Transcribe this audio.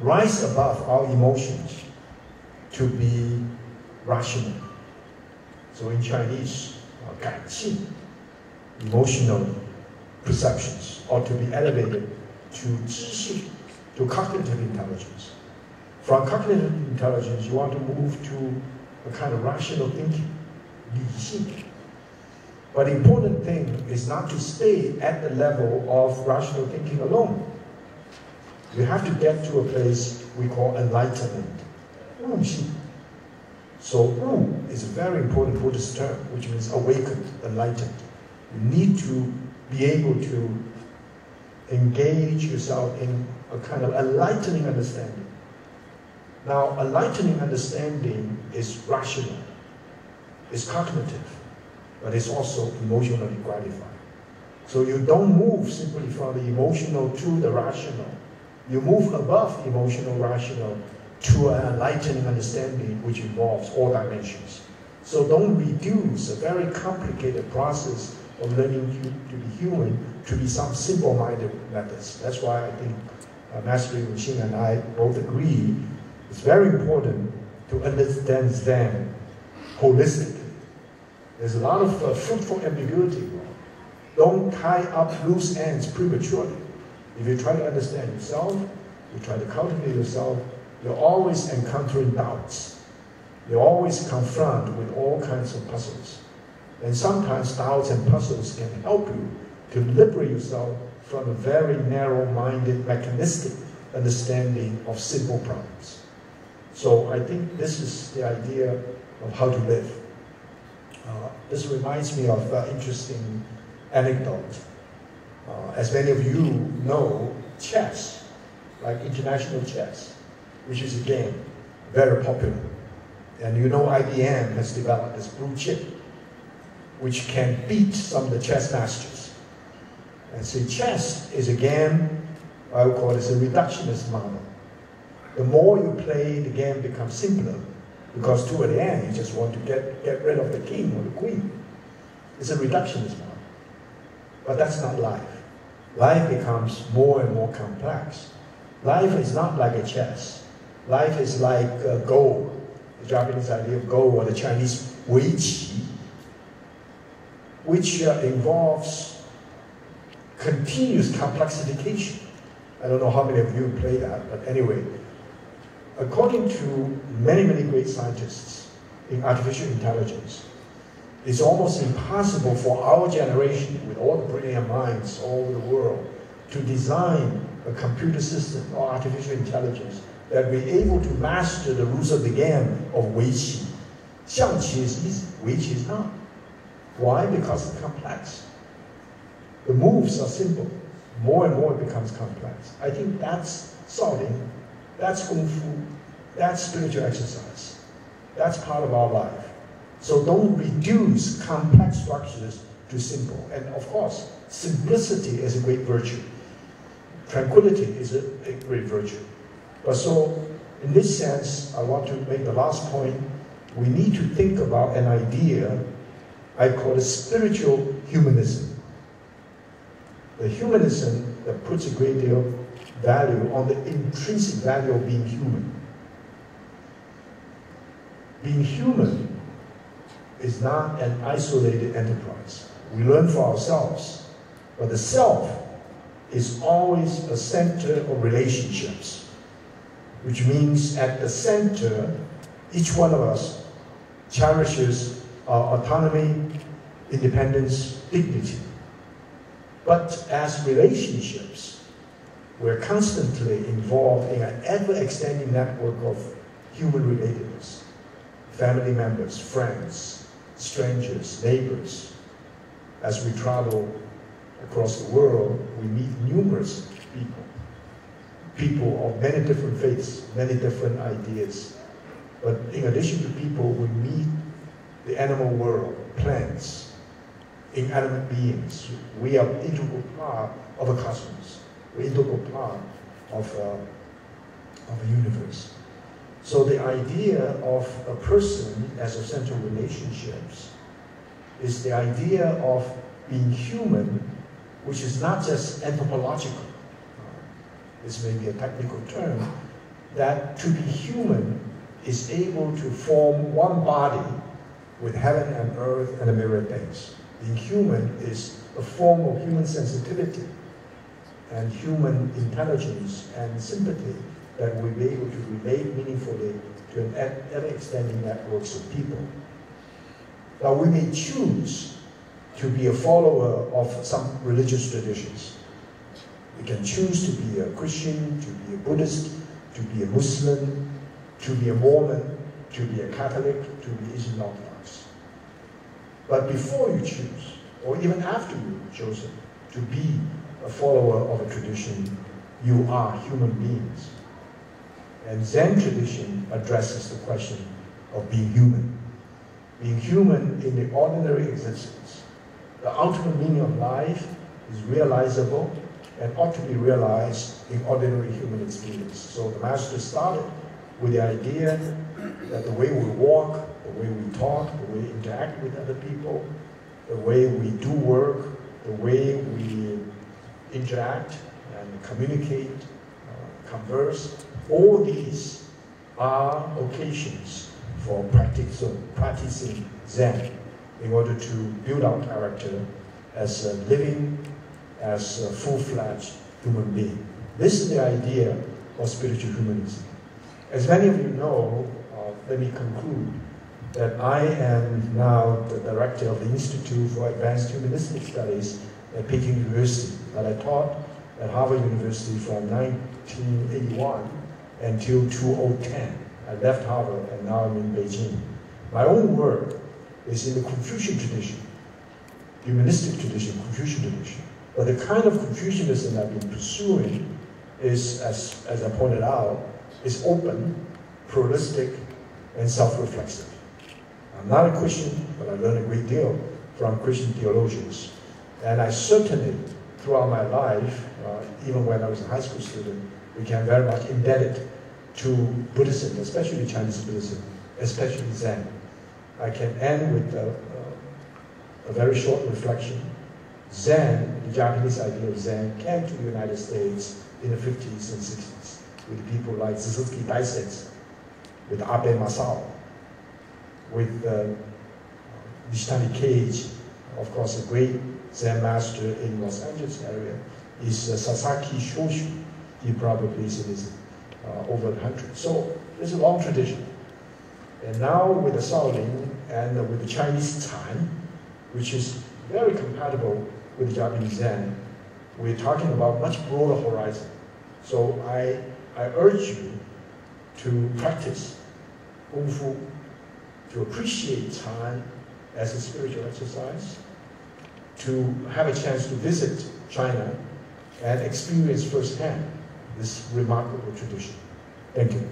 rise above our emotions to be rational. So in Chinese, 感性, emotional perceptions, or to be elevated to 知性, to cognitive intelligence. From cognitive intelligence, you want to move to a kind of rational thinking, 理性. But the important thing is not to stay at the level of rational thinking alone. You have to get to a place we call enlightenment, 悟性. So 悟 is a very important Buddhist term, which means awakened, enlightened. You need to be able to engage yourself in a kind of enlightening understanding. Now, enlightening understanding is rational, it's cognitive, but it's also emotionally gratifying. So you don't move simply from the emotional to the rational. You move above the emotional, rational to an enlightening understanding which involves all dimensions. So don't reduce a very complicated process of learning to be human to be some simple-minded methods. That's why I think Master Wu-Xing and I both agree it's very important to understand Zen holistically. There's a lot of fruitful ambiguity. Don't tie up loose ends prematurely. If you try to understand yourself, you try to cultivate yourself, you're always encountering doubts. You're always confronted with all kinds of puzzles. And sometimes doubts and puzzles can help you to liberate yourself from a very narrow-minded, mechanistic understanding of simple problems. So I think this is the idea of how to live. This reminds me of an interesting anecdote. As many of you know, chess, like international chess, which is a game, very popular. And you know IBM has developed this blue chip, which can beat some of the chess masters. And so chess is a game, I would call it a reductionist model. The more you play, the game becomes simpler, because toward the end, you just want to get rid of the king or the queen. It's a reductionist model. But that's not life. Life becomes more and more complex. Life is not like a chess. Life is like Go, the Japanese idea of Go, or the Chinese Weiqi, which involves continuous complexification. I don't know how many of you play that, but anyway, according to many, many great scientists in artificial intelligence, it's almost impossible for our generation, with all the brilliant minds all over the world, to design a computer system or artificial intelligence that we're able to master the rules of the game of Weiqi. Xiangqi is easy, Weiqi is not. Why? Because it's complex. The moves are simple. More and more it becomes complex. I think that's Shaolin, that's Kung Fu, that's spiritual exercise. That's part of our life. So don't reduce complex structures to simple. And of course, simplicity is a great virtue. Tranquility is a great virtue. But so, in this sense, I want to make the last point. We need to think about an idea I call it spiritual humanism. The humanism that puts a great deal of value on the intrinsic value of being human. Being human is not an isolated enterprise. We learn for ourselves, but the self is always a center of relationships, which means at the center, each one of us cherishes our autonomy, independence, dignity. But as relationships, we're constantly involved in an ever-extending network of human relatedness. Family members, friends, strangers, neighbors. As we travel across the world, we meet numerous people. People of many different faiths, many different ideas. But in addition to people, we meet the animal world, plants, inanimate beings. We are an integral part of a cosmos. We're an integral part of a universe. So the idea of a person as a center of relationships is the idea of being human, which is not just anthropological. This may be a technical term, that to be human is able to form one body with heaven and earth and a myriad things. Being human is a form of human sensitivity and human intelligence and sympathy that will be able to relate meaningfully to an ever-extending networks of people. Now we may choose to be a follower of some religious traditions. We can choose to be a Christian, to be a Buddhist, to be a Muslim, to be a Mormon, to be a Catholic, to be Eastern Orthodox. But before you choose, or even after you've chosen to be a follower of a tradition, you are human beings. And Zen tradition addresses the question of being human. Being human in the ordinary existence. The ultimate meaning of life is realizable and ought to be realized in ordinary human experience. So the master started with the idea that the way we walk, the way we talk, the way we interact with other people, the way we do work, the way we interact and communicate, converse, all these are occasions for practicing Zen in order to build our character as a living, as a full-fledged human being. This is the idea of spiritual humanism. As many of you know, let me conclude that I am now the director of the Institute for Advanced Humanistic Studies at Peking University, that I taught at Harvard University from 1981 until 2010. I left Harvard and now I'm in Beijing. My own work is in the Confucian tradition, humanistic tradition, Confucian tradition. But the kind of Confucianism I've been pursuing is, as I pointed out, is open, pluralistic, and self-reflexive. I'm not a Christian, but I learned a great deal from Christian theologians. And I certainly, throughout my life, even when I was a high school student, became very much indebted to Buddhism, especially Chinese Buddhism, especially Zen. I can end with a very short reflection. Zen, the Japanese idea of Zen, came to the United States in the 50s and 60s with people like Suzuki Daisetsu, with Abe Masao, with Nishitani Cage, of course a great Zen master in Los Angeles area, is Sasaki Shoshu. He probably is over 100. So there's a long tradition. And now with the Shaolin and with the Chinese Tan, which is very compatible with the Japanese Zen, we're talking about much broader horizon. So I urge you to practice Kung Fu, to appreciate time as a spiritual exercise, to have a chance to visit China and experience firsthand this remarkable tradition. Thank you.